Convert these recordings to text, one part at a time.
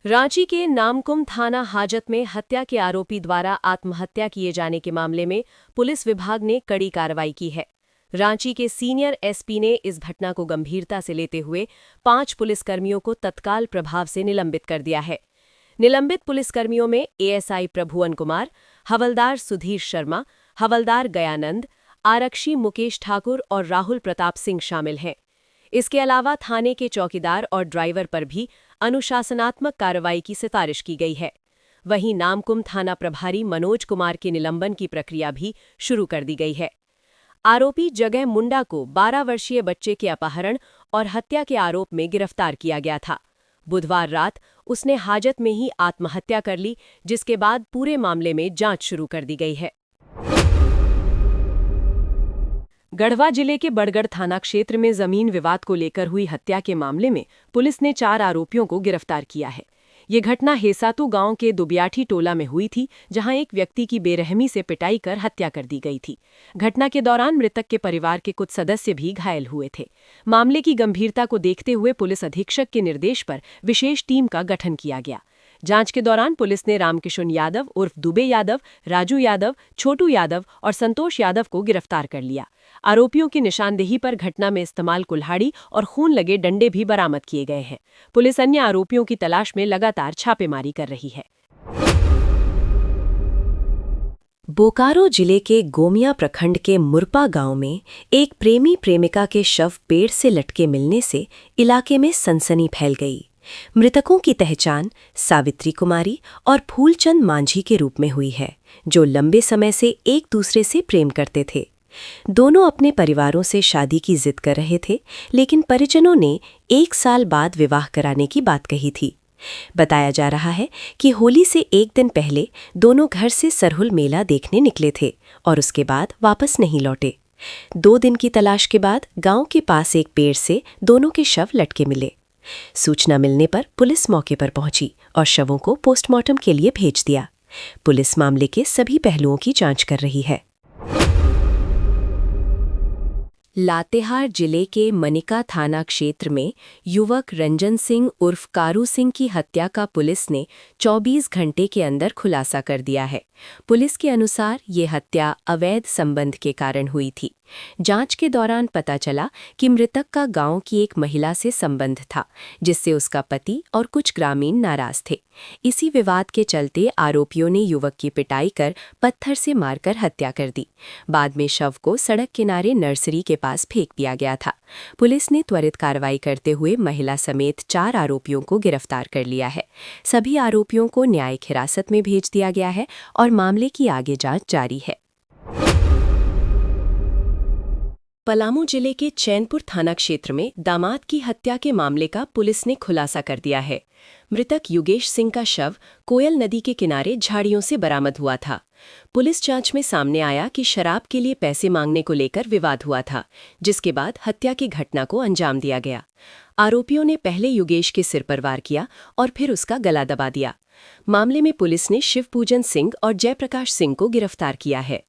रांची के नामकुम थाना हाजत में हत्या के आरोपी द्वारा आत्महत्या किए जाने के मामले में पुलिस विभाग ने कड़ी कार्रवाई की है। रांची के सीनियर एसपी ने इस घटना को गंभीरता से लेते हुए 5 पुलिसकर्मियों को तत्काल प्रभाव से निलंबित कर दिया है। निलंबित पुलिसकर्मियों में एएसआई प्रभुवन कुमार, हवलदार सुधीर शर्मा, हवलदार गयानंद, आरक्षी मुकेश ठाकुर और राहुल प्रताप सिंह शामिल हैं। इसके अलावा थाने के चौकीदार और ड्राइवर पर भी अनुशासनात्मक कार्रवाई की सिफारिश की गई है। वहीं नामकुम थाना प्रभारी मनोज कुमार के निलंबन की प्रक्रिया भी शुरू कर दी गई है। आरोपी जगह मुंडा को 12 वर्षीय बच्चे के अपहरण और हत्या के आरोप में गिरफ्तार किया गया था। बुधवार रात उसने हाजत में ही आत्महत्या कर ली, जिसके बाद पूरे मामले में जांच शुरू कर दी गई है। गढ़वा जिले के बड़गढ़ थाना क्षेत्र में जमीन विवाद को लेकर हुई हत्या के मामले में पुलिस ने 4 आरोपियों को गिरफ्तार किया है। ये घटना हेसातू गांव के दुबियाठी टोला में हुई थी, जहां एक व्यक्ति की बेरहमी से पिटाई कर हत्या कर दी गई थी। घटना के दौरान मृतक के परिवार के कुछ सदस्य भी घायल हुए थे। मामले की गंभीरता को देखते हुए पुलिस अधीक्षक के निर्देश पर विशेष टीम का गठन किया गया। जांच के दौरान पुलिस ने रामकिशन यादव उर्फ दुबे यादव, राजू यादव, छोटू यादव और संतोष यादव को गिरफ्तार कर लिया। आरोपियों की निशानदेही पर घटना में इस्तेमाल कुल्हाड़ी और खून लगे डंडे भी बरामद किए गए हैं। पुलिस अन्य आरोपियों की तलाश में लगातार छापेमारी कर रही है। बोकारो जिले के गोमिया प्रखंड के मुरपा गांव में एक प्रेमी प्रेमिका के शव पेड़ से लटके मिलने से इलाके में सनसनी फैल गई। मृतकों की पहचान सावित्री कुमारी और फूलचंद मांझी के रूप में हुई है, जो लंबे समय से एक दूसरे से प्रेम करते थे। दोनों अपने परिवारों से शादी की जिद कर रहे थे, लेकिन परिजनों ने 1 साल बाद विवाह कराने की बात कही थी। बताया जा रहा है कि होली से 1 दिन पहले दोनों घर से सरहुल मेला देखने निकले थे और उसके बाद वापस नहीं लौटे। 2 दिन की तलाश के बाद गांव के पास एक पेड़ से दोनों के शव लटके मिले। सूचना मिलने पर पुलिस मौके पर पहुंची और शवों को पोस्टमार्टम के लिए भेज दिया। पुलिस मामले के सभी पहलुओं की जांच कर रही है। लातेहार जिले के मनिका थाना क्षेत्र में युवक रंजन सिंह उर्फ कारू सिंह की हत्या का पुलिस ने 24 घंटे के अंदर खुलासा कर दिया है। पुलिस के अनुसार ये हत्या अवैध संबंध के कारण हुई थी। जांच के दौरान पता चला कि मृतक का गांव की एक महिला से संबंध था, जिससे उसका पति और कुछ ग्रामीण नाराज थे। इसी विवाद के चलते आरोपियों ने युवक की पिटाई कर पत्थर से मारकर हत्या कर दी। बाद में शव को सड़क किनारे नर्सरी के पास फेंक दिया गया था। पुलिस ने त्वरित कार्रवाई करते हुए महिला समेत 4 आरोपियों को गिरफ्तार कर लिया है। सभी आरोपियों को न्यायिक हिरासत में भेज दिया गया है और मामले की आगे जांच जारी है। पलामू जिले के चैनपुर थाना क्षेत्र में दामाद की हत्या के मामले का पुलिस ने खुलासा कर दिया है। मृतक युगेश सिंह का शव कोयल नदी के किनारे झाड़ियों से बरामद हुआ था। पुलिस जांच में सामने आया कि शराब के लिए पैसे मांगने को लेकर विवाद हुआ था, जिसके बाद हत्या की घटना को अंजाम दिया गया। आरोपियों ने पहले युगेश के सिर पर वार किया और फिर उसका गला दबा दिया। मामले में पुलिस ने शिवपूजन सिंह और जयप्रकाश सिंह को गिरफ्तार किया है।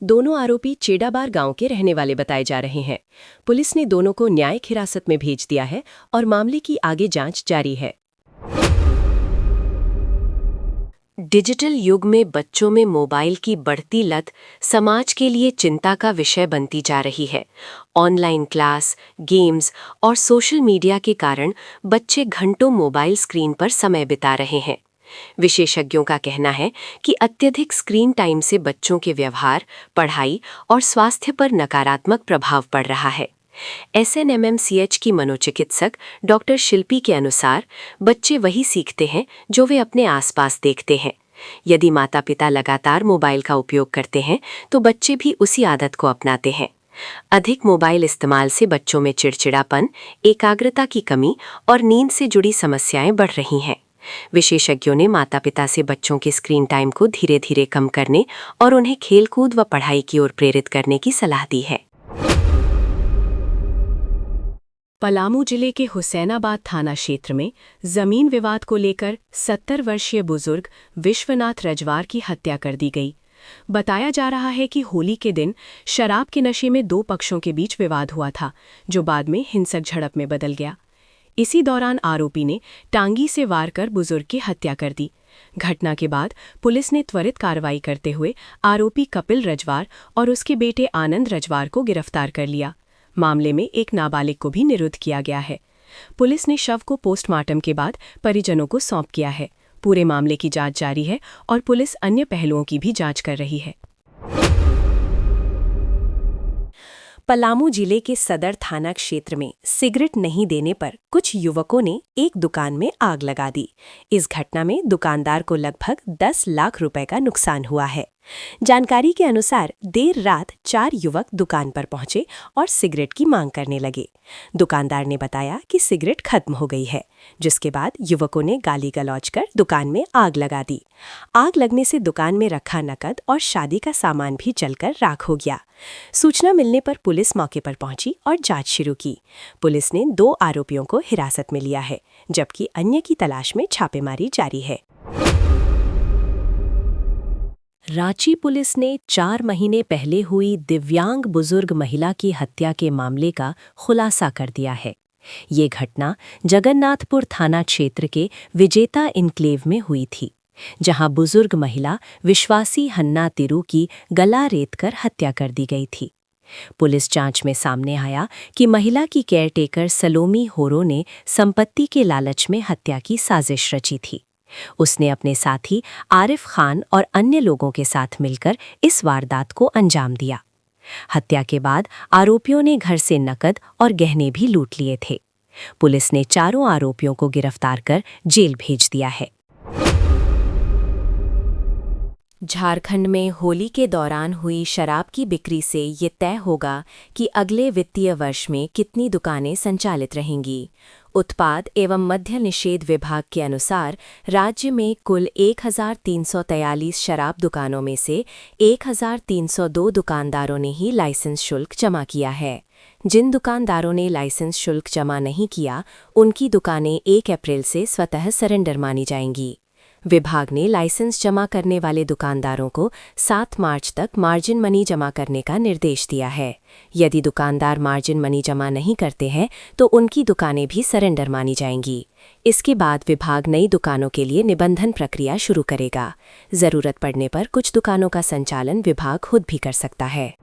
दोनों आरोपी चेडाबार गांव के रहने वाले बताए जा रहे हैं। पुलिस ने दोनों को न्यायिक हिरासत में भेज दिया है और मामले की आगे जांच जारी है। डिजिटल युग में बच्चों में मोबाइल की बढ़ती लत समाज के लिए चिंता का विषय बनती जा रही है। ऑनलाइन क्लास, गेम्स और सोशल मीडिया के कारण बच्चे घंटों मोबाइल स्क्रीन पर समय बिता रहे हैं। विशेषज्ञों का कहना है कि अत्यधिक स्क्रीन टाइम से बच्चों के व्यवहार, पढ़ाई और स्वास्थ्य पर नकारात्मक प्रभाव पड़ रहा है। SNMMCH की मनोचिकित्सक डॉक्टर शिल्पी के अनुसार बच्चे वही सीखते हैं जो वे अपने आसपास देखते हैं। यदि माता-पिता लगातार मोबाइल का उपयोग करते हैं तो बच्चे भी उसी आदत को अपनाते हैं। अधिक मोबाइल इस्तेमाल से बच्चों में चिड़चिड़ापन, एकाग्रता की कमी और नींद से जुड़ी समस्याएं बढ़ रही हैं। विशेषज्ञों ने माता-पिता से बच्चों के स्क्रीन टाइम को धीरे-धीरे कम करने और उन्हें खेलकूद व पढ़ाई की ओर प्रेरित करने की सलाह दी है। पलामू जिले के हुसैनाबाद थाना क्षेत्र में जमीन विवाद को लेकर 70 वर्षीय बुजुर्ग विश्वनाथ रजवार की हत्या कर दी गई। बताया जा रहा है कि होली के दिन शराब के नशे में 2 पक्षों के बीच विवाद हुआ था, जो बाद में हिंसक झड़प में बदल गया। इसी दौरान आरोपी ने टांगी से वार कर बुजुर्ग की हत्या कर दी। घटना के बाद पुलिस ने त्वरित कार्रवाई करते हुए आरोपी कपिल रजवार और उसके बेटे आनंद रजवार को गिरफ्तार कर लिया। मामले में एक नाबालिग को भी निरुद्ध किया गया है। पुलिस ने शव को पोस्टमार्टम के बाद परिजनों को सौंप किया है। पूरे मामले की जांच जारी है और पुलिस अन्य पहलुओं की भी जांच कर रही है। पलामू जिले के सदर थाना क्षेत्र में सिगरेट नहीं देने पर कुछ युवकों ने एक दुकान में आग लगा दी। इस घटना में दुकानदार को लगभग 10 लाख रुपए का नुकसान हुआ है। जानकारी के अनुसार देर रात 4 युवक दुकान पर पहुंचे और सिगरेट की मांग करने लगे। दुकानदार ने बताया कि सिगरेट खत्म हो गई है, जिसके बाद युवकों ने गाली गलौज कर दुकान में आग लगा दी। आग लगने से दुकान में रखा नकद और शादी का सामान भी जलकर राख हो गया। सूचना मिलने पर पुलिस मौके पर पहुंची और जांच शुरू की। पुलिस ने 2 आरोपियों को हिरासत में लिया है, जबकि अन्य की तलाश में छापेमारी जारी है। रांची पुलिस ने 4 महीने पहले हुई दिव्यांग बुजुर्ग महिला की हत्या के मामले का खुलासा कर दिया है। ये घटना जगन्नाथपुर थाना क्षेत्र के विजेता इनक्लेव में हुई थी, जहां बुजुर्ग महिला विश्वासी हन्ना तिरु की गला रेतकर हत्या कर दी गई थी। पुलिस जांच में सामने आया कि महिला की केयरटेकर सलोमी होरो ने संपत्ति के लालच में हत्या की साजिश रची थी। उसने अपने साथी आरिफ खान और अन्य लोगों के साथ मिलकर इस वारदात को अंजाम दिया। हत्या के बाद आरोपियों ने घर से नकद और गहने भी लूट लिए थे। पुलिस ने चारों आरोपियों को गिरफ्तार कर जेल भेज दिया है। झारखंड में होली के दौरान हुई शराब की बिक्री से ये तय होगा कि अगले वित्तीय वर्ष में कितनी दुकानें संचालित रहेंगी। उत्पाद एवं मद्य निषेध विभाग के अनुसार राज्य में कुल 1343 शराब दुकानों में से 1302 दुकानदारों ने ही लाइसेंस शुल्क जमा किया है। जिन दुकानदारों ने लाइसेंस शुल्क जमा नहीं किया, उनकी दुकानें 1 अप्रैल से स्वतः सरेंडर मानी जाएंगी। विभाग ने लाइसेंस जमा करने वाले दुकानदारों को 7 मार्च तक मार्जिन मनी जमा करने का निर्देश दिया है। यदि दुकानदार मार्जिन मनी जमा नहीं करते हैं तो उनकी दुकानें भी सरेंडर मानी जाएंगी। इसके बाद विभाग नई दुकानों के लिए निबंधन प्रक्रिया शुरू करेगा। जरूरत पड़ने पर कुछ दुकानों का संचालन विभाग खुद भी कर सकता है।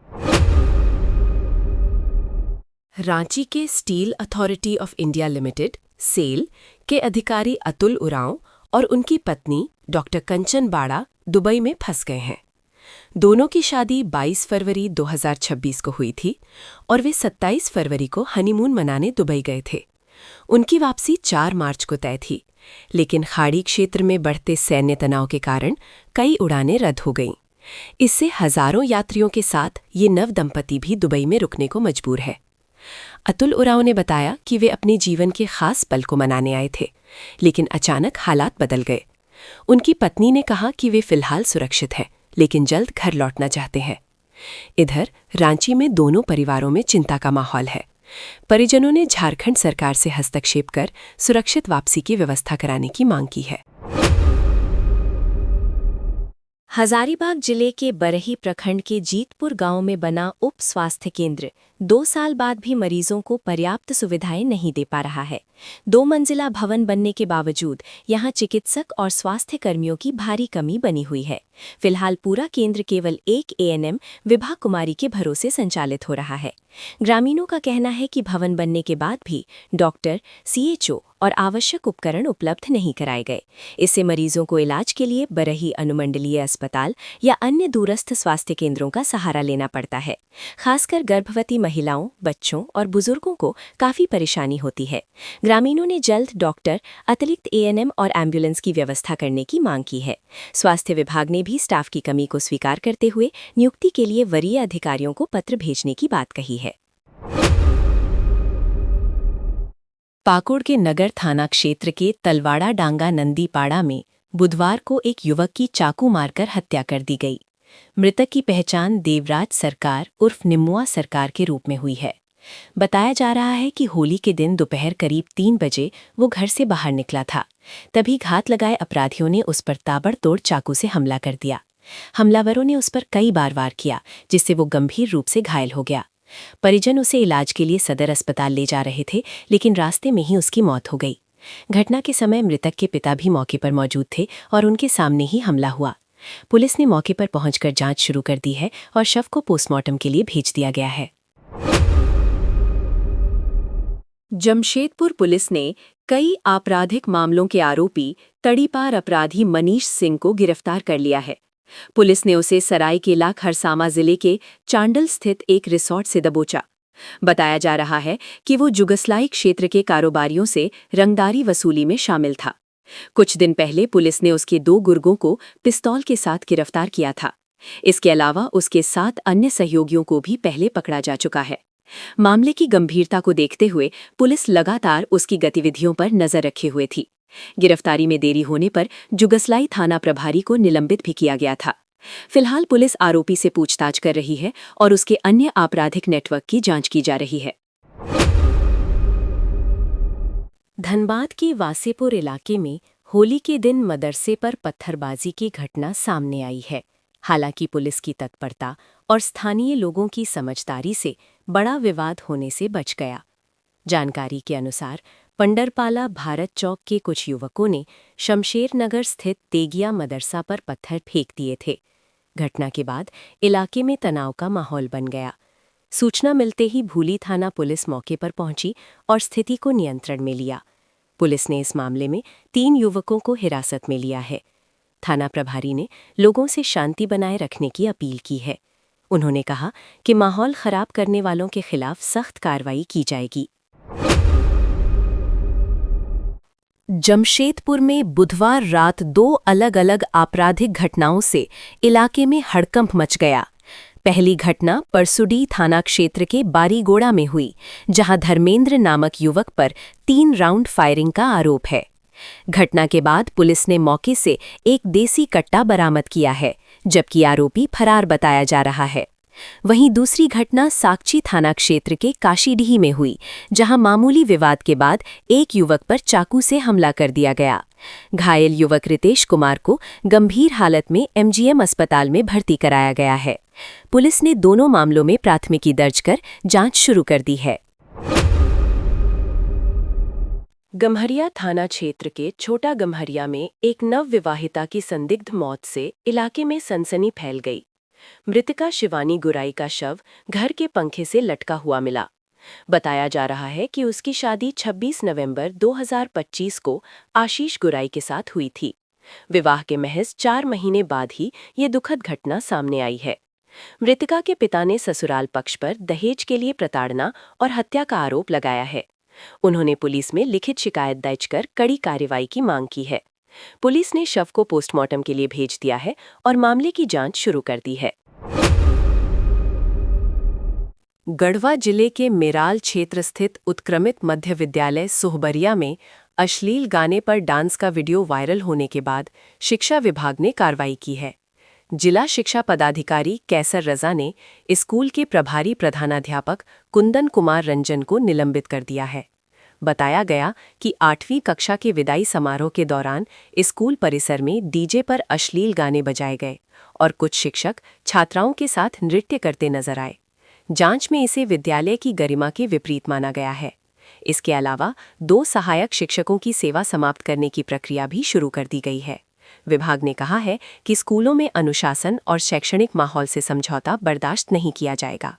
रांची के Steel Authority of India Limited SAIL के अधिकारी अतुल उरांव और उनकी पत्नी डॉक्टर कंचन बाड़ा दुबई में फंस गए हैं। दोनों की शादी 22 फरवरी 2026 को हुई थी और वे 27 फरवरी को हनीमून मनाने दुबई गए थे। उनकी वापसी 4 मार्च को तय थी, लेकिन खाड़ी क्षेत्र में बढ़ते सैन्य तनाव के कारण कई उड़ानें रद्द हो गईं। इससे हजारों यात्रियों के साथ ये नव दंपति भी दुबई में रुकने को मजबूर है। अतुल उरांव ने बताया कि वे अपने जीवन के खास पल को मनाने आए थे, लेकिन अचानक हालात बदल गए। उनकी पत्नी ने कहा कि वे फिलहाल सुरक्षित हैं, लेकिन जल्द घर लौटना चाहते हैं। इधर रांची में दोनों परिवारों में चिंता का माहौल है। परिजनों ने झारखंड सरकार से हस्तक्षेप कर सुरक्षित वापसी की व्यवस्था कराने की मांग की है। हजारीबाग जिले के बरही प्रखंड के जीतपुर गांव में बना उप स्वास्थ्य केंद्र 2 साल बाद भी मरीजों को पर्याप्त सुविधाएं नहीं दे पा रहा है। 2 मंजिला भवन बनने के बावजूद यहां चिकित्सक और स्वास्थ्य कर्मियों की भारी कमी बनी हुई है। फिलहाल पूरा केंद्र केवल एक एएनएम विभा कुमारी के भरोसे संचालित हो रहा है। ग्रामीणों का कहना है कि भवन बनने के बाद भी डॉक्टर, सीएचओ और आवश्यक उपकरण उपलब्ध नहीं कराए गए। इससे मरीजों को इलाज के लिए बरही अनुमंडलीय अस्पताल या अन्य दूरस्थ स्वास्थ्य केंद्रों का सहारा लेना पड़ता है। खासकर गर्भवती महिलाओं, बच्चों और बुजुर्गों को काफी परेशानी होती है। ग्रामीणों ने जल्द डॉक्टर, अतिरिक्त एएनएम और एम्बुलेंस की व्यवस्था करने की मांग की है। स्वास्थ्य विभाग ने भी स्टाफ की कमी को स्वीकार करते हुए नियुक्ति के लिए वरीय अधिकारियों को पत्र भेजने की बात कही है। पाकुड़ के नगर थाना क्षेत्र के तलवाड़ा डांगा नंदीपाड़ा में बुधवार को एक युवक की चाकू मारकर हत्या कर दी गई। मृतक की पहचान देवराज सरकार उर्फ निम्मुआ सरकार के रूप में हुई है। बताया जा रहा है कि होली के दिन दोपहर करीब 3 बजे वो घर से बाहर निकला था। तभी घात लगाए अपराधियों ने उस पर ताबड़तोड़ चाकू से हमला कर दिया। हमलावरों ने उस पर कई बार वार किया, जिससे वो गंभीर रूप से घायल हो गया। परिजन उसे इलाज के लिए सदर अस्पताल ले जा रहे थे, लेकिन रास्ते में ही उसकी मौत हो गई। घटना के समय मृतक के पिता भी मौके पर मौजूद थे और उनके सामने ही हमला हुआ। पुलिस ने मौके पर पहुंचकर जांच शुरू कर दी है और शव को पोस्टमार्टम के लिए भेज दिया गया है। जमशेदपुर पुलिस ने कई आपराधिक मामलों के आरोपी तड़ीपार अपराधी मनीष सिंह को गिरफ्तार कर लिया है। पुलिस ने उसे सरायकेला खरसावां जिले के चांडल स्थित एक रिसोर्ट से दबोचा। बताया जा रहा है कि वो जुगसलाई क्षेत्र के कारोबारियों से रंगदारी वसूली में शामिल था। कुछ दिन पहले पुलिस ने उसके 2 गुर्गों को पिस्तौल के साथ गिरफ्तार किया था। इसके अलावा उसके 7 अन्य सहयोगियों को भी पहले पकड़ा जा चुका है। मामले की गंभीरता को देखते हुए पुलिस लगातार उसकी गतिविधियों पर नजर रखे हुए थी। गिरफ्तारी में देरी होने पर जुगसलाई थाना प्रभारी को निलंबित भी किया गया था। फिलहाल पुलिस आरोपी से पूछताछ कर रही है और उसके अन्य आपराधिक नेटवर्क की जांच की जा रही है। धनबाद के वासेपुर इलाके में होली के दिन मदरसे पर पत्थरबाजी की घटना सामने आई है। हालांकि पुलिस की तत्परता और स्थानीय लोगों की समझदारी से बड़ा विवाद होने से बच गया। जानकारी के अनुसार पंडरपाला भारत चौक के कुछ युवकों ने शमशेर नगर स्थित तेगिया मदरसा पर पत्थर फेंक दिए थे। घटना के बाद इलाके में तनाव का माहौल बन गया। सूचना मिलते ही भूली थाना पुलिस मौके पर पहुंची और स्थिति को नियंत्रण में लिया। पुलिस ने इस मामले में 3 युवकों को हिरासत में लिया है। थाना प्रभारी ने लोगों से शांति बनाए रखने की अपील की है। उन्होंने कहा कि माहौल खराब करने वालों के खिलाफ सख्त कार्रवाई की जाएगी। जमशेदपुर में बुधवार रात 2 अलग-अलग आपराधिक घटनाओं से इलाके में हड़कंप मच गया। पहली घटना परसुडी थाना क्षेत्र के बारीगोड़ा में हुई, जहां धर्मेंद्र नामक युवक पर 3 राउंड फायरिंग का आरोप है। घटना के बाद पुलिस ने मौके से एक देसी कट्टा बरामद किया है, जबकि आरोपी फरार बताया जा रहा है। वहीं दूसरी घटना साकची थाना क्षेत्र के काशीडीह में हुई, जहां मामूली विवाद के बाद एक युवक पर चाकू से हमला कर दिया गया। घायल युवक रितेश कुमार को गंभीर हालत में एमजीएम अस्पताल में भर्ती कराया गया है। पुलिस ने दोनों मामलों में प्राथमिकी दर्ज कर जांच शुरू कर दी है। गम्हरिया थाना क्षेत्र के छोटा गम्हरिया में एक नवविवाहिता की संदिग्ध मौत से इलाके में सनसनी फैल गई। मृतका शिवानी गुराई का शव घर के पंखे से लटका हुआ मिला। बताया जा रहा है कि उसकी शादी 26 नवंबर 2025 को आशीष गुराई के साथ हुई थी। विवाह के महज 4 महीने बाद ही ये दुखद घटना सामने आई है। मृतका के पिता ने ससुराल पक्ष पर दहेज के लिए प्रताड़ना और हत्या का आरोप लगाया है। उन्होंने पुलिस में लिखित शिकायत दर्ज कर कड़ी कार्रवाई की मांग की है। पुलिस ने शव को पोस्टमार्टम के लिए भेज दिया है और मामले की जांच शुरू कर दी है। गढ़वा जिले के मेराल क्षेत्र स्थित उत्क्रमित मध्य विद्यालय सोहबरिया में अश्लील गाने पर डांस का वीडियो वायरल होने के बाद शिक्षा विभाग ने कार्रवाई की है। जिला शिक्षा पदाधिकारी कैसर रजा ने स्कूल के प्रभारी प्रधानाध्यापक कुंदन कुमार रंजन को निलंबित कर दिया है। बताया गया कि 8वीं कक्षा के विदाई समारोह के दौरान स्कूल परिसर में डीजे पर अश्लील गाने बजाए गए और कुछ शिक्षक छात्राओं के साथ नृत्य करते नजर आए। जांच में इसे विद्यालय की गरिमा के विपरीत माना गया है। इसके अलावा 2 सहायक शिक्षकों की सेवा समाप्त करने की प्रक्रिया भी शुरू कर दी गई है। विभाग ने कहा है कि स्कूलों में अनुशासन और शैक्षणिक माहौल से समझौता बर्दाश्त नहीं किया जाएगा।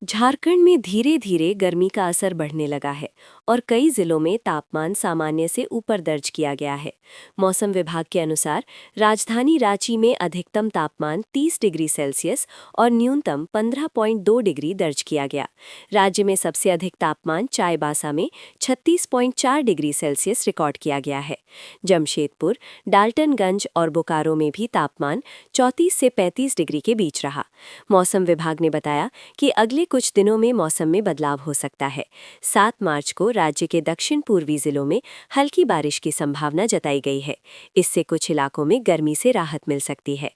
झारखंड में धीरे धीरे गर्मी का असर बढ़ने लगा है और कई जिलों में तापमान सामान्य से ऊपर दर्ज किया गया है। मौसम विभाग के अनुसार राजधानी रांची में अधिकतम तापमान 30 डिग्री सेल्सियस और न्यूनतम 15.2 डिग्री दर्ज किया गया। राज्य में सबसे अधिक तापमान चाईबासा में 36.4 डिग्री सेल्सियस रिकॉर्ड किया गया है। जमशेदपुर, डाल्टनगंज और बोकारो में भी तापमान 34 से 35 डिग्री के बीच रहा। मौसम विभाग ने बताया कि अगले कुछ दिनों में मौसम में बदलाव हो सकता है। 7 मार्च को राज्य के दक्षिण पूर्वी जिलों में हल्की बारिश की संभावना जताई गई है। इससे कुछ इलाकों में गर्मी से राहत मिल सकती है।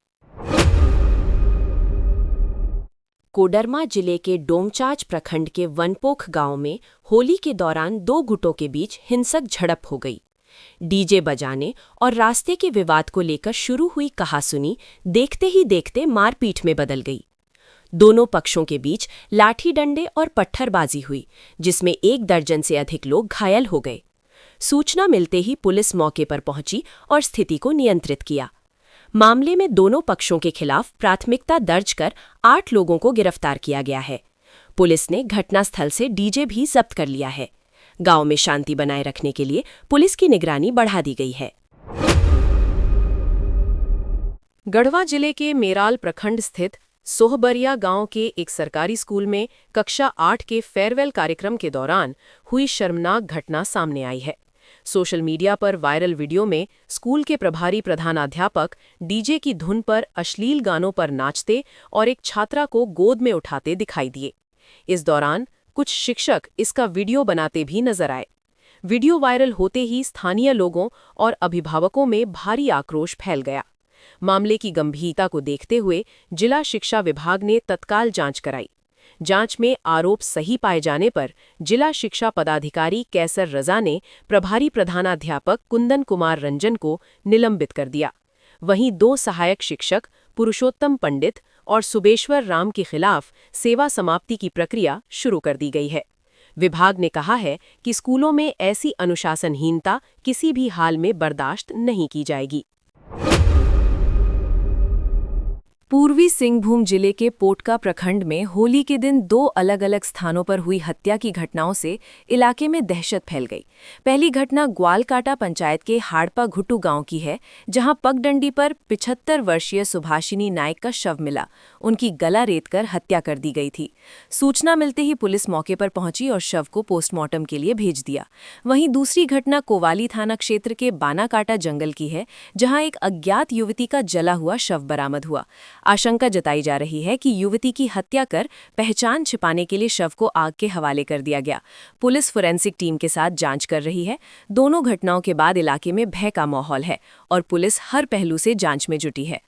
कोडरमा जिले के डोमचांच प्रखंड के वनपोख गांव में होली के दौरान 2 गुटों के बीच हिंसक झड़प हो गई। डीजे बजाने और रास्ते के विवाद को लेकर शुरू हुई कहासुनी देखते ही देखते मारपीट में बदल गई। दोनों पक्षों के बीच लाठी डंडे और पत्थरबाजी हुई, जिसमें 1 दर्जन से अधिक लोग घायल हो गए। सूचना मिलते ही पुलिस मौके पर पहुंची और स्थिति को नियंत्रित किया। मामले में दोनों पक्षों के खिलाफ प्राथमिकता दर्ज कर 8 लोगों को गिरफ्तार किया गया है। पुलिस ने घटनास्थल से डीजे भी जब्त कर लिया है। गांव में शांति बनाए रखने के लिए पुलिस की निगरानी बढ़ा दी गई है। गढ़वा जिले के मेराल प्रखंड स्थित सोहबरिया गांव के एक सरकारी स्कूल में कक्षा 8 के फेयरवेल कार्यक्रम के दौरान हुई शर्मनाक घटना सामने आई है। सोशल मीडिया पर वायरल वीडियो में स्कूल के प्रभारी प्रधानाध्यापक डीजे की धुन पर अश्लील गानों पर नाचते और एक छात्रा को गोद में उठाते दिखाई दिए। इस दौरान कुछ शिक्षक इसका वीडियो बनाते भी नजर आए। वीडियो वायरल होते ही स्थानीय लोगों और अभिभावकों में भारी आक्रोश फैल गया। मामले की गंभीरता को देखते हुए जिला शिक्षा विभाग ने तत्काल जांच कराई। जांच में आरोप सही पाए जाने पर जिला शिक्षा पदाधिकारी कैसर रजा ने प्रभारी प्रधानाध्यापक कुंदन कुमार रंजन को निलंबित कर दिया। वहीं 2 सहायक शिक्षक पुरुषोत्तम पंडित और सुबेश्वर राम के खिलाफ सेवा समाप्ति की प्रक्रिया शुरू कर दी गई है। विभाग ने कहा है कि स्कूलों में ऐसी अनुशासनहीनता किसी भी हाल में बर्दाश्त नहीं की जाएगी। पूर्वी सिंहभूम जिले के पोटका प्रखंड में होली के दिन 2 अलग-अलग स्थानों पर हुई हत्या की घटनाओं से इलाके में दहशत फैल गई। पहली घटना ग्वालकाटा पंचायत के हाड़पा घुट्टू गांव की है, जहां पगडंडी पर 75 वर्षीय सुभाषिनी नायक का शव मिला। उनकी गला रेतकर हत्या कर दी गई थी। सूचना मिलते ही पुलिस मौके पर पहुंची और शव को पोस्टमार्टम के लिए भेज दिया। वहीं दूसरी घटना कोवाली थाना क्षेत्र के बानाकाटा जंगल की है, जहां एक अज्ञात युवती का जला हुआ शव बरामद हुआ। आशंका जताई जा रही है कि युवती की हत्या कर पहचान छिपाने के लिए शव को आग के हवाले कर दिया गया। पुलिस फोरेंसिक टीम के साथ जांच कर रही है। दोनों घटनाओं के बाद इलाके में भय का माहौल है और पुलिस हर पहलू से जांच में जुटी है।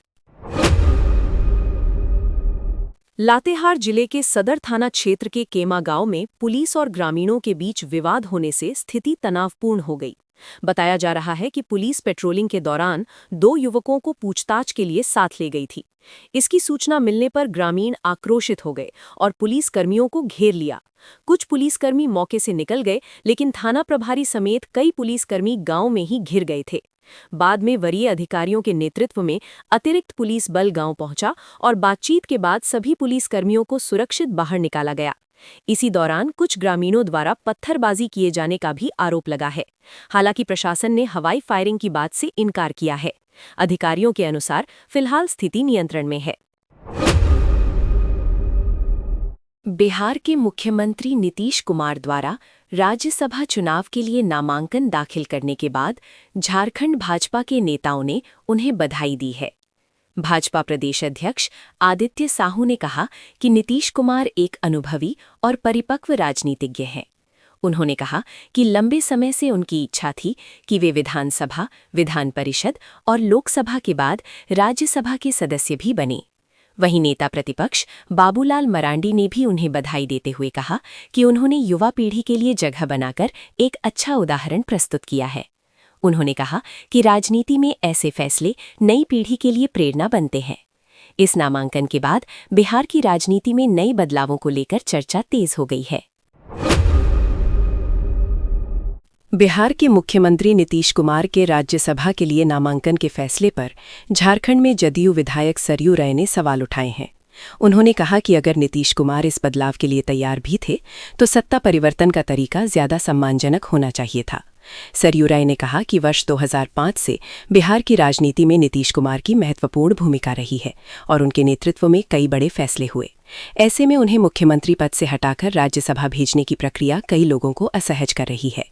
लातेहार जिले के सदर थाना क्षेत्र के केमा गांव में पुलिस और ग्रामीणों के बीच विवाद होने से स्थिति तनावपूर्ण हो गई। बताया जा रहा है कि पुलिस पेट्रोलिंग के दौरान 2 युवकों को पूछताछ के लिए साथ ले गई थी। इसकी सूचना मिलने पर ग्रामीण आक्रोशित हो गए और पुलिस कर्मियों को घेर लिया। कुछ पुलिसकर्मी मौके से निकल गए, लेकिन थाना प्रभारी समेत कई पुलिसकर्मी गांव में ही घिर गए थे। बाद में वरीय अधिकारियों के नेतृत्व में अतिरिक्त पुलिस बल गांव पहुंचा और बातचीत के बाद सभी पुलिसकर्मियों को सुरक्षित बाहर निकाला गया। इसी दौरान कुछ ग्रामीणों द्वारा पत्थरबाजी किए जाने का भी आरोप लगा है। हालांकि प्रशासन ने हवाई फायरिंग की बात से इनकार किया है। अधिकारियों के अनुसार फिलहाल स्थिति नियंत्रण में है। बिहार के मुख्यमंत्री नीतीश कुमार द्वारा राज्यसभा चुनाव के लिए नामांकन दाखिल करने के बाद झारखंड भाजपा के नेताओं ने उन्हें बधाई दी है। भाजपा प्रदेश अध्यक्ष आदित्य साहू ने कहा कि नीतीश कुमार एक अनुभवी और परिपक्व राजनीतिज्ञ हैं। उन्होंने कहा कि लंबे समय से उनकी इच्छा थी कि वे विधानसभा, विधान परिषद और लोकसभा के बाद राज्यसभा के सदस्य भी बने। वहीं नेता प्रतिपक्ष बाबूलाल मरांडी ने भी उन्हें बधाई देते हुए कहा कि उन्होंने युवा पीढ़ी के लिए जगह बनाकर एक अच्छा उदाहरण प्रस्तुत किया है। उन्होंने कहा कि राजनीति में ऐसे फैसले नई पीढ़ी के लिए प्रेरणा बनते हैं। इस नामांकन के बाद बिहार की राजनीति में नए बदलावों को लेकर चर्चा तेज हो गई है। बिहार के मुख्यमंत्री नीतीश कुमार के राज्यसभा के लिए नामांकन के फैसले पर झारखंड में जदयू विधायक सरयू राय ने सवाल उठाए हैं। उन्होंने कहा कि अगर नीतीश कुमार इस बदलाव के लिए तैयार भी थे तो सत्ता परिवर्तन का तरीका ज्यादा सम्मानजनक होना चाहिए था। सरयू राय ने कहा कि वर्ष 2005 से बिहार की राजनीति में नीतीश कुमार की महत्वपूर्ण भूमिका रही है और उनके नेतृत्व में कई बड़े फैसले हुए। ऐसे में उन्हें मुख्यमंत्री पद से हटाकर राज्यसभा भेजने की प्रक्रिया कई लोगों को असहज कर रही है।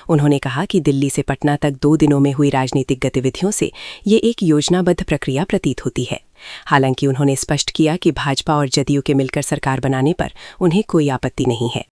उन्होंने कहा कि दिल्ली से पटना तक 2 दिनों में हुई राजनीतिक गतिविधियों से ये एक योजनाबद्ध प्रक्रिया प्रतीत होती है। हालांकि उन्होंने स्पष्ट किया कि भाजपा और जदयू के मिलकर सरकार बनाने पर उन्हें कोई आपत्ति नहीं है।